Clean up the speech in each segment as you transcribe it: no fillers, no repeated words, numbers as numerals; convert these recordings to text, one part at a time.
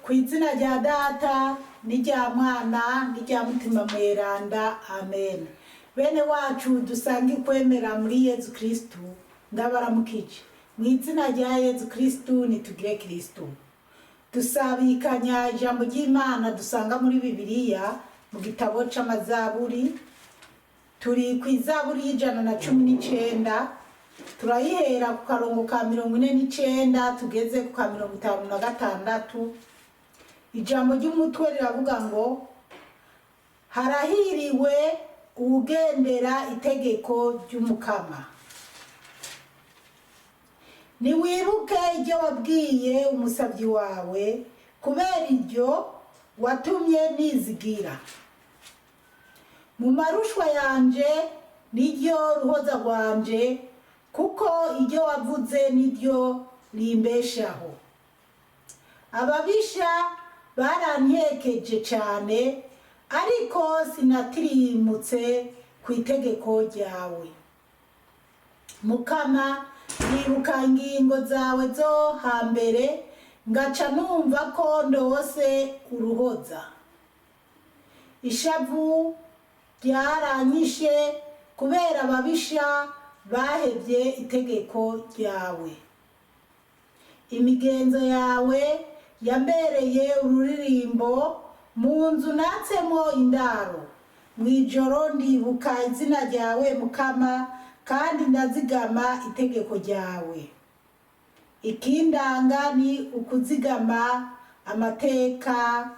Kw'izina rya Data n'irya Mwana n'irya Mutima Mweranda, amen. Bene wacu dusange kwemera muri Yezu Kristu, ndabaramukije. Mw'izina rya Yezu Kristu nitugire Kristu. Dusabikanya ijambo ry'Imana dusanga muri Bibiliya mu gitabo c'amazaburi. Turi kw'izaburi y'119, turayihera ku karongo ka 49 tugeze ku ka 56. Ijambo ry'umutwe riravuga ngo harahiriwe ugendera itegeko ry'Umukama. Niwibuke iryo wabwiye umusavyi wawe, kubera iryo watumye nizigira. Mu marushwa yanje niryo ruhoza rwanje, kuko iryo wavuze niryo rimbeshaho. Ababisha barantekeje cane, ariko sinatirimutse ku itegeko ryawe. Mukama, nibuka ingingo zawe zo hambere, ngaca numva ko ndose uruhoza. Ishavu ryaranyishe kubera ababisha bahevye itegeko ryawe. Imigenzo yawe yambereye ururirimbo, mu nzu natsemo indaro. Mwijoro ndibuka izina ryawe Mukama, kandi ndazigama itegeko ryawe. Ikindanga ni ukuzigama amateka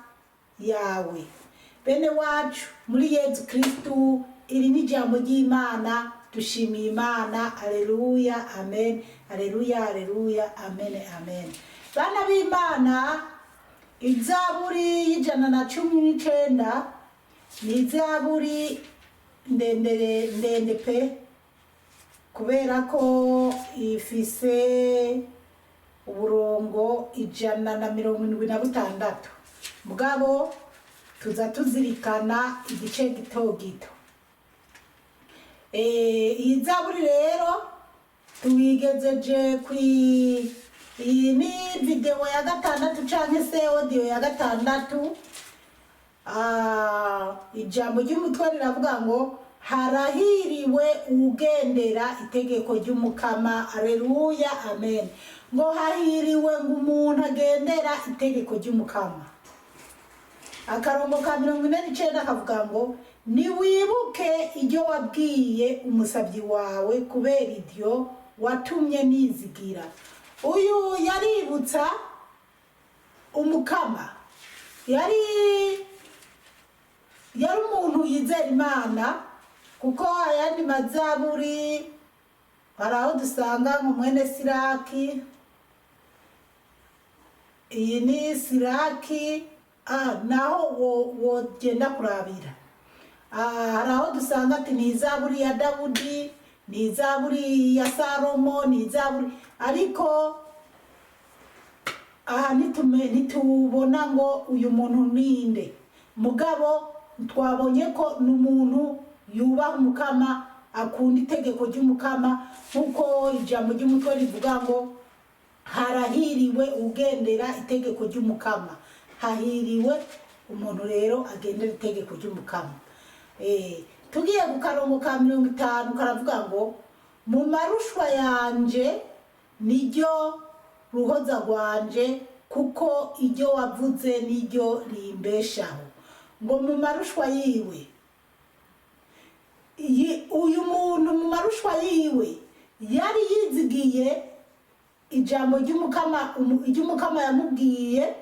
yawe. Bene wacu muri Yezu Kristu, iri ni ijambo ry'Imana, dushimiye Imana. Aleluya, amen. Aleluya, aleluya, amen, amen. Bana b'Imana, izaburi y'119 ni izaburi ndende pe, kubera ko ifise uburongo 176. Mugabo tuza tuzirikana igice gito gito. Iyi zaburi rero tuyigejeje iyi ni video ya 6 canke se audio ya 6. Ijambo ry'umutwe riravuga ngo harahiriwe ugendera itegeko ry'Umukama. Aleluya, amen. Ngo hahiriwe ngo umuntu agendera itegeko ry'Umukama. Akarongo ka 49 kavuga ngo niwibuke iryo wabwiye umusavyi wawe, kubera iryo watumye nizigira. Uyu yaributsa Umukama, yari umuntu yizera Imana, kuko ayandi mazaburi haraho dusanga mu mwene Siraki. Iyi ni Siraki, naho wogenda kurabira. Haraho dusanga ati ni izaburi ya Dawudi, ni izaburi ya Salomo, ni izaburi, ariko aha nitubona ngo uyu muntu ninde. Mugabo twabonye ko n'umuntu yubaha Umukama, akunda itegeko ry'Umukama, nkuko ijambo ry'umutwe rivuga ngo harahiriwe ugendera itegeko ry'Umukama. Hahiriwe umuntu rero agendera itegeko ry'Umukama. Tugiye ku karongo ka 50 karavuga ngo mu marushwa yanje niryo ruhoza rwanje, kuko iryo wavuze niryo rimbeshaho. Ngo mu marushwa yiwe, uyu muntu mu marushwa yiwe yari yizigiye ijambo ry'Umukama yamubwiye.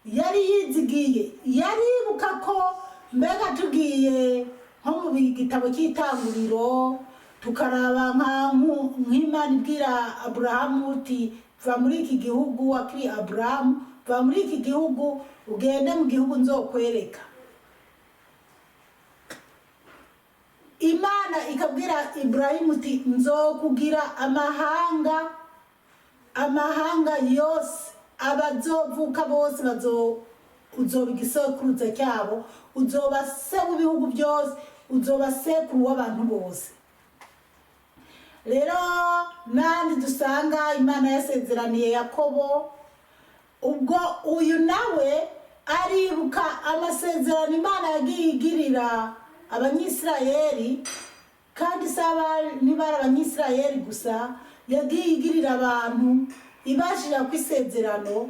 Yari yizigiye, yaribuka ko mbega tugiye nko mu gitabo cy'Itanguriro tukaraba nk'Imana ibwira Aburahamu uti va muri iki gihugu, wakiri Aburahamu va muri iki gihugu ugende mu gihugu nzokwereka. Imana ikabwira Ibrahimu uti nzokugira amahanga yose, abazovuka bose uzoba igisekuruza cyabo, uzoba se w'ibihugu byose, uzoba sekuru w'abantu bose. Rero nandi dusanga Imana yasezeraniye Yakobo ubwo uyu nawe aribuka amasezerano Imana yagiye igirira abanyisirayeli, kandi saba nibara abanyisirayeli gusa, yagiye igirira abantu ibashira ku isezerano.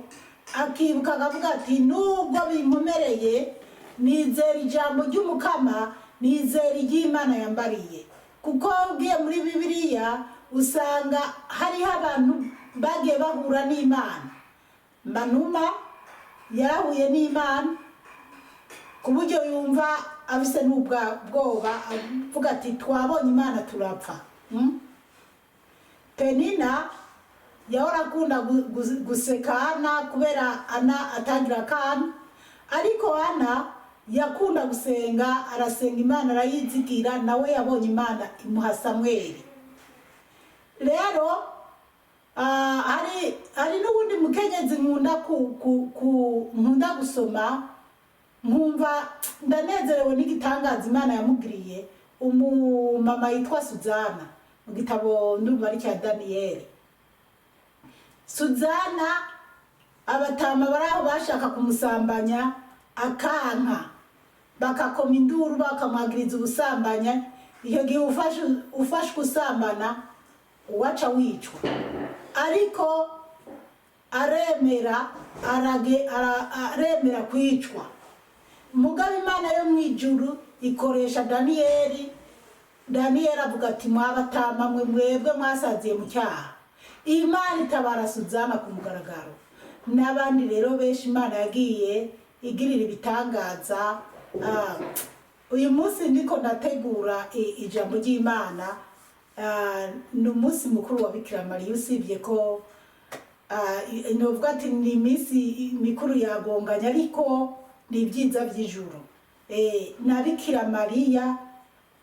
Akibuka akavuga ati nubwo binkomereye nizera ijambo ry'Umukama, nizera iry'Imana yambariye. Kuko ugiye muri Bibiliya usanga hariho abantu bagiye bahura n'Imana. Manuma yarahuye n'Imana ku buryo yumva abise n'ubwoba, avuga ati twabonye Imana turapfa. Penina yahora akunda guseka Ana kubera Ana atagira akana, ariko Ana yakunda gusenga, arasenga Imana arayizigira, nawe yabonye Imana imuha Samweli. Rero hari n'ubundi mukenyezi nkunda gusoma, nkumva ndanezerewe n'igitangaza Imana yamugiriye, umumama yitwa Suzana, mu gitabo ndumva ari cya Daniyeli. Suzana abatama baraho bashaka kumusambanya akanka, bakakoma induru bakamwagiriza ubusambanya. Iyo gihe ufashwe usambana uwaca wicwa, ariko aremera kwicwa. Mugabe Imana yo mwijuru ikoresha Daniyeli avuga ati mwabatama mwe mwebwe mwasaziye mu cyaha, Imana itabara Suzana ku mugaragaro. N'abandi rero benshi Imana yagiye igirira ibitangaza. Uyu munsi ndiko ndategura ijambo ry'Imana, ni umunsi mukuru wa Bikira Mariya, usibye ko novuga ati ni iminsi mikuru yagonganya, ariko ni ibyiza by'ijuru. Na Bikira Mariya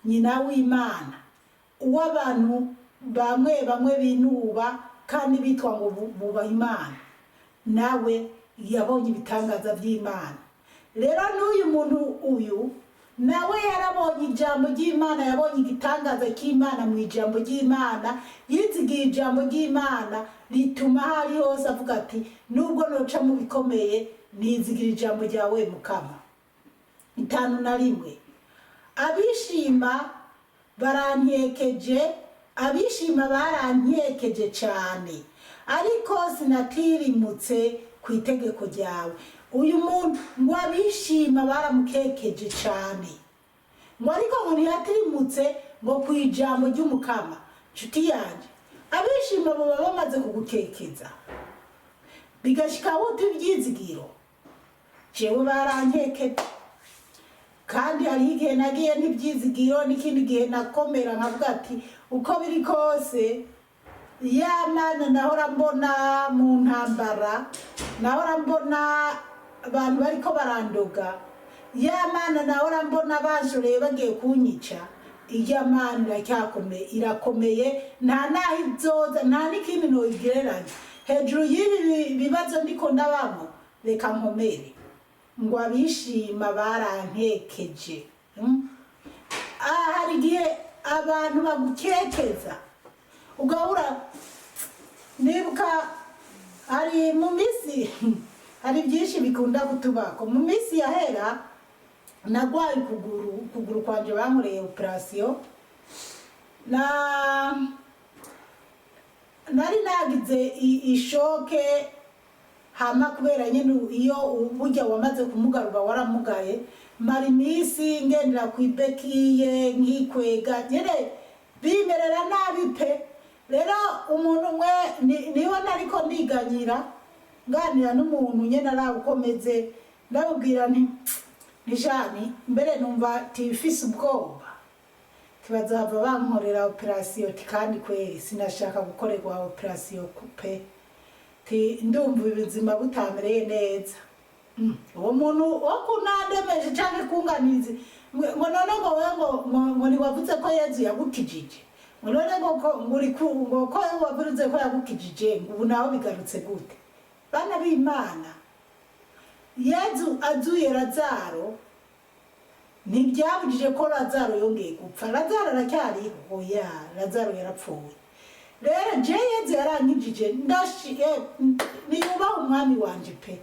nyina w'Imana, uw'abantu bamwe binuba kandi bitwa ngo bubaha Imana, nawe yabonye ibitangaza by'Imana. Rero n'uyu muntu uyu nawe yarabonye ijambo ry'Imana, yabonye igitangaza cy'Imana mu ijambo ry'Imana, yizigiye ijambo ry'Imana, rituma hari hose avuga ati nubwo noca mu bikomeye nizigira ijambo ryawe Mukama. 5:1 abishima barantekeje cyane, ariko sinatirimutse ku itegeko ryawe. Uyu muntu ngo abishima baramukekeje cyane, ngo ariko ngo ntiyatirimutse ngo ku ijambo ry'Umukama. Nshuti yanjye, abishima baba bamaze kugukekeza bigashika wuti ibyizigiro. Jewe barantekeje, kandi hari igihe nagiye n'ibyizigiro, n'ikindi gihe nakomera nkavuga ati uko biri kose ya Mana nahora mbona mu ntambara, nahora mbona abantu bariko barandoga, ya Mana nahora mbona bajoreye bagiye kunyica, iya Mana irakomeye, nta naho izoza, nta n'ikindi noyigereranya. Hejuru y'ibi bibazo ndiko ndabamo, reka nkomere. Ngo abishima barantekeje. Hari igihe abantu bagukekeza ugahura. Nibuka hari mu minsi hari byinshi bikunda kutubako. Mu minsi yahera nagwaye ukuguru kwanje bankoreye operation, nari nagize ishoke, hama kubera nyine iyo uburyo wamaze kumugaruka waramugaye, mara iminsi ngendera ku ibekiye nkikwega, nyine bimerera nabi pe. Rero umuntu umwe niho nariko ndiganyira, nganira n'umuntu nyene arabukomeze, ndabubwira nti Jani, mbere numva tifise ubwoba kibazava bankorera operation, kandi kweri sinashaka gukorerwa operation kupe, ndumva ubuzima butamereye neza. Uwo muntu wo kunandemeje cyane kunganize ngo none ngo niwavuze ko Yezu yagukijije, ngo none ngo ko wavuze ko yagukijije, ngo ubu naho bigarutse gute? Bana b'Imana, Yezu azuye Lazaro ntibyabujije ko Lazaro yongeye gupfa. Lazaro aracyari oya, Lazaro yarapfuye. rero je Yezu yarankijije niyubaha umwami wanje pe.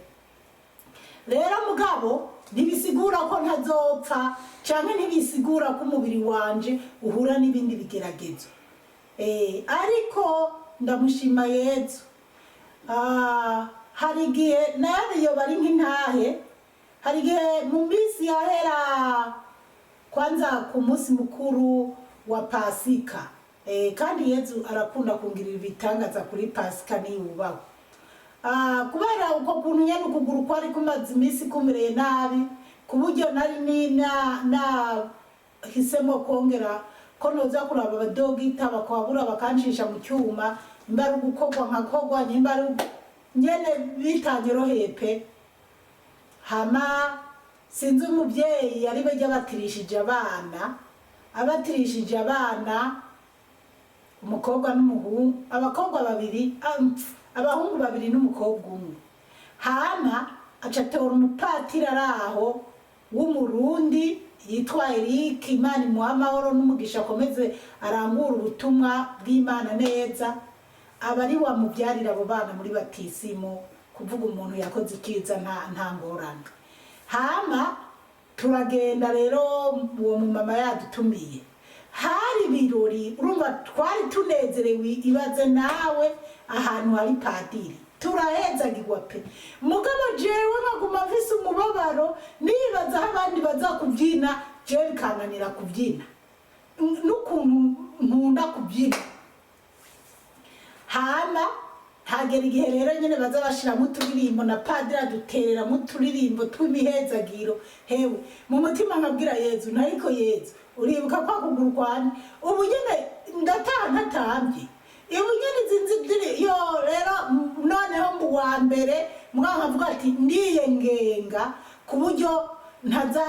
Rero mugabo ntibisigura ko ntazopfa canke ntibisigura ko umubiri wanje uhura n'ibindi bigeragezo. Ariko ndamushima Yezu. Hari igihe nayo iyo bari nk'intahe, hari igihe mu minsi yahera kwanza ku munsi mukuru wa Pasika, kandi Yezu arakunda kungirira ibitangaza kuri Pasika niyubaho. Kubera uko kuntu nyene ukuguru kwari kumaze iminsi kumereye nabi, ku buryo nari hisemo kongera ko noza kuraba abadogita bakabura bakancisha mu cyuma, nimba ari gukorwa nkakogwa, nimba ari nyene bitanyoroheye pe. Hama sinzi umuvyeyi yari bajya batirishije abana umukobwa n'umuhungu, abakobwa babiri, abahungu babiri n'umukobwa umwe. Hama acatora umupatiri araho w'umurundi yitwa Eric, Imana imuha amahoro n'umugisha akomeze arangura ubutumwa bw'Imana neza. Abari wamubyarira abo bana muri batisimu, kuvuga umuntu yakoze ikiza nta ngorane. Hama turagenda rero uwo mumama yadutumiye, hari birori, urumva twari tunezerewe. Ibaze nawe ahantu hari padiri, turahezagirwa pe. Mugabo jewe nkaguma mfise umubabaro, nibaza aho abandi baza kubyina, jewe bikananira kubyina n'ukuntu nkunda kubyina. Hama hagera igihe rero nyene baza bashiramo uturirimbo na padiri adutereramo uturirimbo tw'imihezagiro. Hewe mu mutima nkabwira Yezu, nariko Yezu uribuka kwa kuguru kwane ubu nyene ndataha ntatambye, ubu nyene zinzidiri yo. Rero noneho mu wa mbere mwana avuga ati ndiyengenga ku buryo ntaza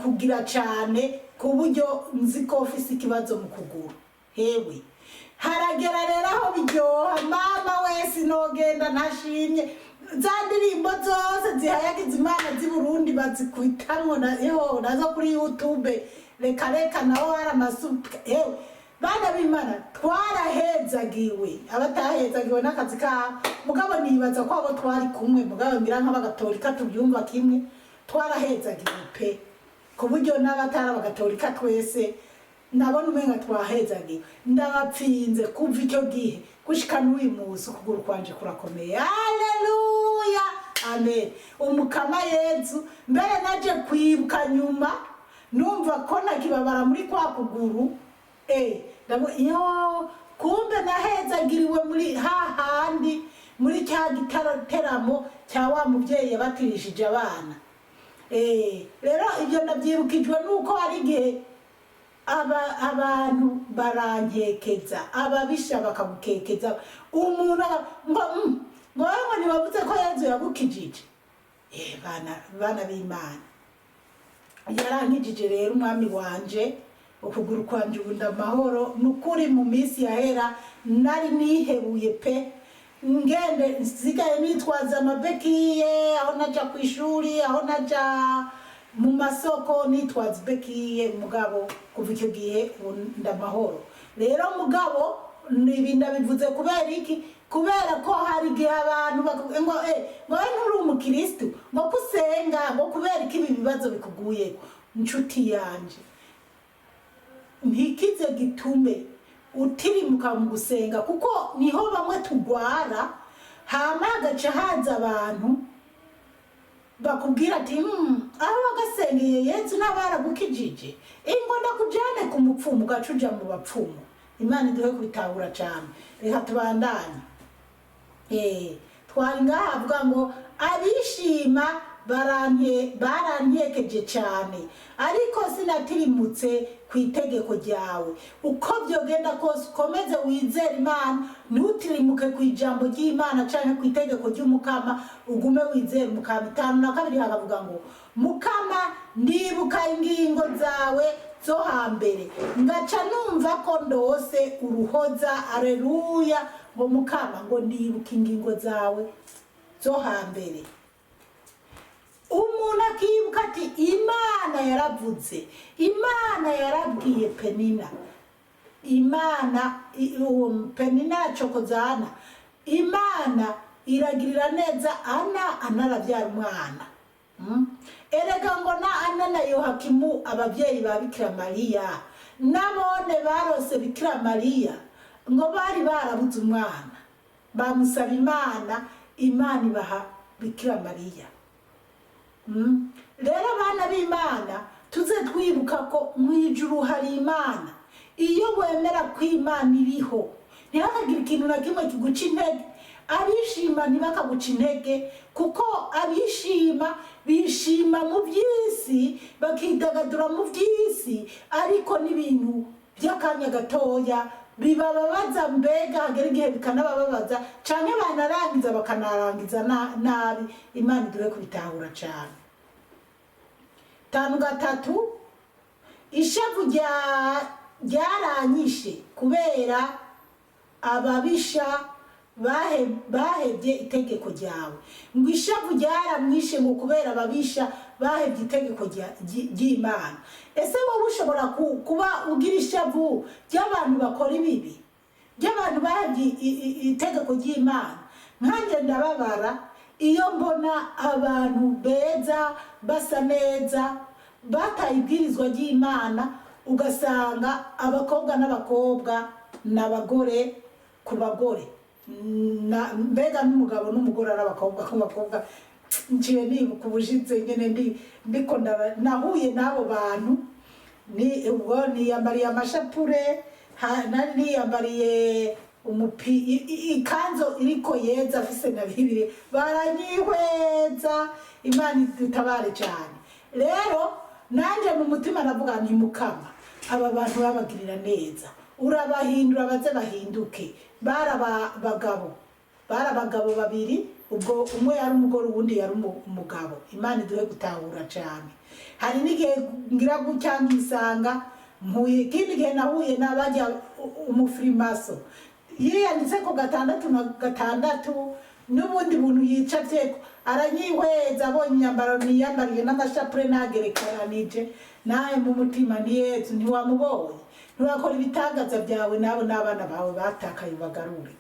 kugira cane, ku buryo nzi ko ufise ikibazo mu kuguru. Hewe haragera rero aho biryoha, mama wese nogenda ntashimye. Za ndirimbo zose zihayagiza Imana z'i Burundi bazikwitamwo nazo kuri YouTube, reka naho hari amasuka. Bana b'Imana twarahezagiwe, abatahezagiwe n'akazi kabo. Mugabo nibaza ko abo twari kumwe, mugabo ngira nk'abagatolika tubyumva kimwe, twarahezagiwe pe, ku buryo n'abatari abagatolika twese nabona umenga twahezagiwe. Ndabapfinze kuva icyo gihe gushika n'uyu munsi ukuguru kwanje kurakomeye. Haleluya, amen. Umukama Yezu mbere naje kwibuka nyuma numva ko nakibabara muri kwa kuguru. Kumbe nahezagiriwe muri hahandi muri cya giteramo cya wa muvyeyi yabatirishije abana. Rero ibyo nabyibukijwe nuko hari igihe abantu barankekeza, ababisha bakagukekeza. Umuntu ngo ntibavuze ko Yezu yagukijije. Bana b'Imana yarankijije rero umwami wanje, ukuguru kwanje ubu ndamahoro. Nukuri mu minsi yahera nari nihebuye pe, ngende nsigaye nitwaza amabekiye aho naja ku ishuri, aho naja mu masoko nitwaza bekiye. Mugabo kuva icyo gihe ndamahoro. Rero mugabo ibi ndabivuze kubera iki? Kubera ko hari igihe abantu ngo nturi umukristo, ngo kusenga, ngo kubera iki ibi bibazo bikuguye. Nshuti yanje, ntikize gitume utirimuka mu gusenga, kuko niho bamwe tugwara. Hama hagaca haza abantu bakubwira ati aho wagasengeye Yezu ntabaragukijije, ingo ndakujane ku mupfumu, ugacuja mu bapfumu. Imana iduhe kubitahura cyane. Reka tubandanye. Twari ngaha avuga ngo abishima baranyekeje cyane, ariko sinatirimutse ku itegeko ryawe. Uko byogenda kose ukomeze wizere Imana, ntutirimuke ku ijambo ry'Imana cyane ku itegeko ry'Umukama, ugume wizere Umukama. 5:2 hakavuga ngo Mukama ndibuka ingingo zawe zo hambere, ngaca numva ko ndose uruhoza. Aleluya. Ngo Mukama ngo ndibuka ingingo zawe zo hambere. Umuntu akibuka ati Imana yaravuze, Imana yarabwiye Penina, Imana Penina yacokozana Imana iragirira neza Ana arabyara umwana. Erega ngo na Ana na Yohakimu ababyeyi ba Bikira Mariya nabone barose Bikira Mariya ngo bari barabuze umwana bamusaba Imana ibaha Bikira Mariya. Rero abana b'Imana tuze twibuka ko mu ijuru hari Imana. Iyo wemera ko Imana iriho ntihakagira ikintu na kimwe kiguca intege. Abishima ntibakaguca intege kuko abishima bishima mu by'isi bakidagadura mu by'isi ariko n'ibintu by'akanya gatoya bibababaza mbega hagera igihe bikanabababaza canke banarangiza bakanarangiza nabi. Imana iduhe kubitahura cane. 5 ishavu ryaranyishe kubera ababisha bahebye itegeko ryawe. Ngo ishavu ryaramwishe ngo kubera ababisha bahebye itegeko ry'Imana. Ese wowe ushobora kuba ugira ishavu ry'abantu bakora ibibi, ry'abantu bahebye itegeko ry'Imana? Nkanje ndababara iyo mbona abantu beza basa neza bataye ibwirizwa ry'Imana, ugasanga abakobwa n'abakobwa n'abagore ku bagore mbega n'umugabo n'umugore n'abakobwa ku bakobwa. Nciye nibuka ubushize nyene ndiko nahuye n'abo bantu ubwo niyambariye amashapure nari niyambariye ikanzo iriko yeza afise na bibiri baranyihweza. Imana idutabare cyane. Rero nanje mu mutima navuga nti Mukama aba bantu babagirira neza urabahindura baze bahinduke. Barabagabo babiri, ubwo umwe yari umugore ubundi yari umugabo. Imana iduhe gutahura cyane. Hari n'igihe ngira gutya ngisanga mpuye kindi gihe nahuye n'abajya umufrimaso yiyanditse ko 6 n'ubundi buntu yicatse aranyihweza abonye inyambaro niyambariye n'amashapure nagerekanije naye mu mutima ni Yesu ntiwamubonye ntiwakora ibitangaza byawe nabo n'abana bawe batakaye bagarure.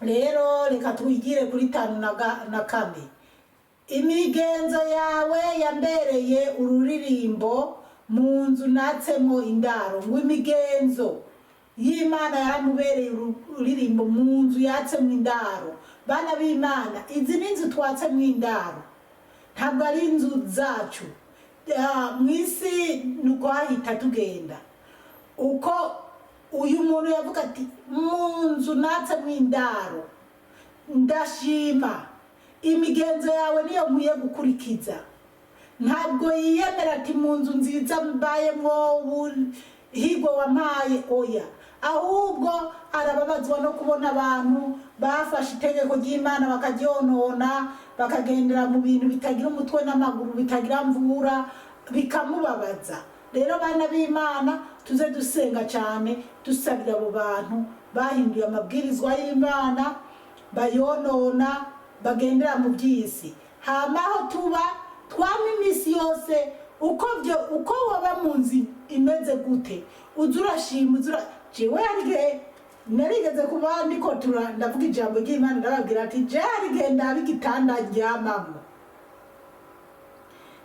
Rero reka twigire kuri 5 imigenzo yawe yambereye ururirimbo mu nzu natsemo indaro. Ngo imigenzo y'Imana yaramubereye ururirimbo mu nzu yatsemo indaro. Bana b'Imana izi n'inzu twatsemo indaro ntabwo ari inzu zacu. Mwisi nuko hahita tugenda uko uyu muntu yavuga ati mu nzu natsemo indaro. Ndashima imigenzo yawe niyo nkwiye gukurikiza. Ntabwo yiyemera ati mu nzu nziza mbayemo higo wampaye oya, ahubwo arababazwa no kubona abantu bafashe itegeko ry'Imana bakaryonona bakagendera mu bintu bitagira umutwe n'amaguru bitagira mvura bikamubabaza. Rero bana b'Imana tuze dusenga cyane dusabira abo bantu bahinduye amabwirizwa y'Imana bayonona bagendera mu by'isi. Hamaho tuba twama imisi yose uko waba mu nzi imeze gute uzurashima jewe yarige narigeze kuba ndiko ndavuga ijambo ry'Imana ndababwira ati je yarige ndabigitanda ryamamo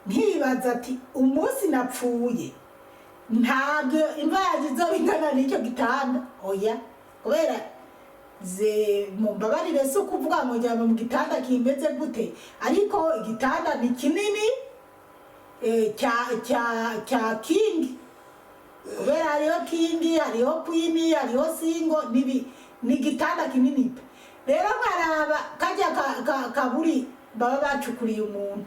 nkibaza ati umunsi napfuye ntabwo imva yagize ingana n'icyo gitanda oya kubera mumbabarire so kuvuga ngo njya mu gitanda kimeze gute ariko igitanda ni kinini cya king kubera hariho king hariho queen hariho single ni gitanda kinini. Rero nkaraba kajya kaburi baba bacukuriye umuntu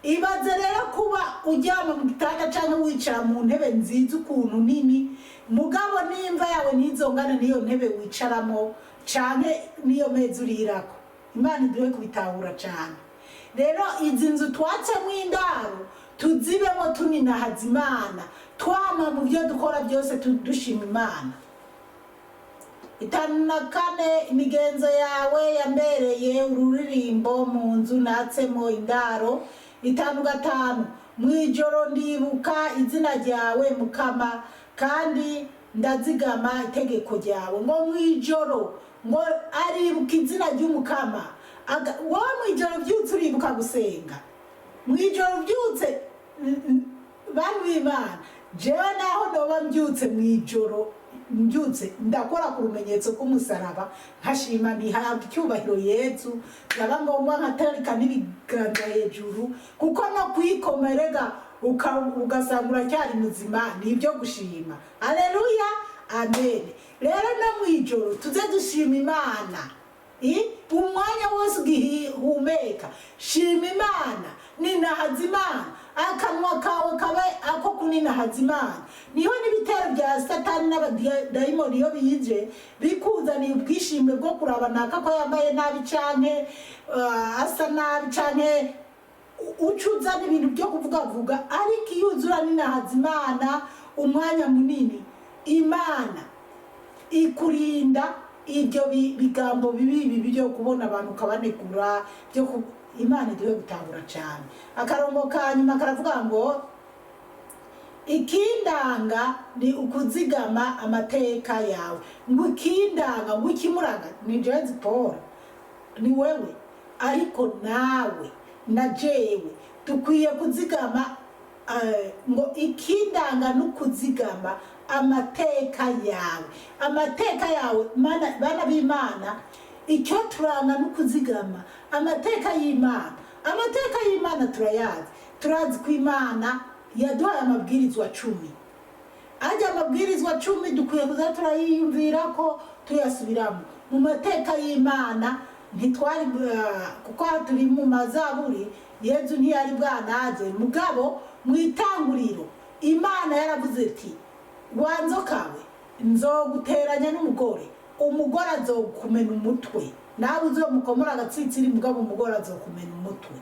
ibaze rero kuba ujyama mu gitanda cyangwa wicara mu ntebe nziza ukuntu nini mugabo n'imva yawe nizongana niyo ntebe wicaramo cyane niyo meza urirako. Imana iduhe kubitahura cyane. Rero izi nzu twatsemo indaro tuzibemo tuninahaza Imana twama mu byo dukora byose dushima Imana. 5 imigenzo yawe yambereye ururirimbo mu nzu natsemo indaro. 5 mwijoro ndibuka izina ryawe Mukama kandi ndazigama itegeko ryawe ngo mwijoro ngo aribuka izina ry'umukama wowe mwijoro byutse uribuka gusenga mwijoro byutse bantu b'Imana jewe naho noba mbyutse mwijoro mbyutse ndakora ku rumenyetso k'umusaraba nkashima ntihabwa icyubahiro Yesu yaba ngombwa nkatarika n'ibiganza hejuru kuko no kwikomerega ugasanga uracyari muzima nibyo gushima. Haleluya, amen. Rero no mwijoro tuze dushima Imana umwanya wose ugihumeka shima Imana ninahaza Imana akanwa kawe kabe ako kuninahaza Imana. Niho n'ibitero bya Satani n'abadayimoni iyo bije bikuzaniye ubwishimwe bwo kurabanaka ko yambaye nabi canke asa nabi canke ucuza n'ibintu byo kuvuga ariko iyo uzura ninahaza Imana umwanya munini Imana ikurinda ibyo bigambo bibi byo kubona abantu kabanegura byo Imana iduhe gutangura cyane. Akarongo kanyuma karavuga ngo ikindanga ni ukuzigama amateka yawe ngo ikindanga ngo ikimuranga ni Jezi Paul ni wewe ariko nawe na jewe dukwiye kuzigama ngo ikindanga no kuzigama amateka yawe bana b'Imana icyo turanga no kuzigama amateka y'Imana turazi ko Imana yaduhaye amabwirizwa 10 ajya amabwirizwa 10 dukwiye kuza turayiyumvira ko tuyasubiramo mu mateka y'Imana ntitwari kuko turi mu mazaburi Yesu ntiyari bwanaze mugabo mu itanguriro Imana yaravuze ati wanzokawe nzoguteranya n'umugore azokumena umutwe nawe uzomukomora agatsitsiri mugabo umugore azokumena umutwe.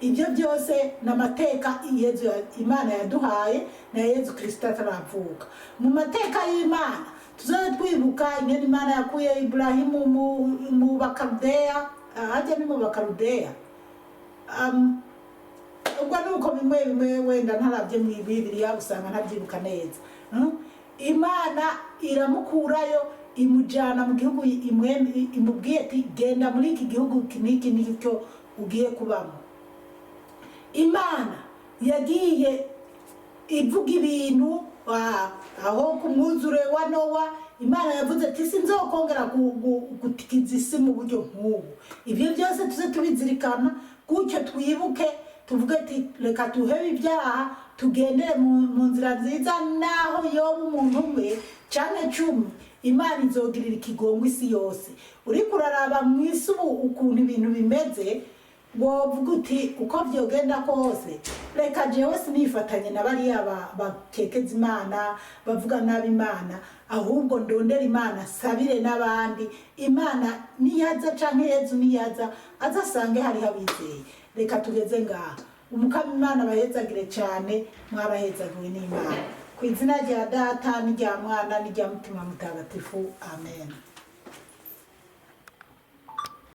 Ibyo byose namateka Imana yaduhaye na Yesu Kristo ataravuka. Mu mateka y'Imana tuzoze twibuka ingene Imana yakuye Ibrahimu mu Bakaludeya ajya ni mu Bakaludeya ubwo nuko bimwe wenda ntarabye mu Bibiliya usanga ntabyibuka neza. Imana iramukurayo imujana mu gihugu imubwiye ati genda muri iki gihugu kiniki nicyo ugiye kubamo. Imana yagiye ivuga ibintu aho kumwuzure wa Nowa Imana yavuze ati sinzokongera gutikiza isi mu buryo nk'ubu. Ibyo byose tuze tubizirikana gutyo twibuke tuvuge ati reka tuhebe ibyaha tugendere mu nzira nziza naho yoba umuntu umwe canke 10 Imana izogirira ikigongo isi yose. Uri kuraraba mu isi ukuntu ibintu bimeze wovuga uti uko byogenda kose reka jewe sinifatanye na bariya bakekeza Imana bavuga nabi Imana ahubwo ndondera Imana sabire n'abandi Imana niyaza canke Yesu niyaza azasange hari habizeye. Reka tugeze ngaha umukama Imana bahezagire cyane mwabahezagiwe n'Imana ku izina rya Data n'irya Mwana n'irya Mutima Mutagatifu, amen.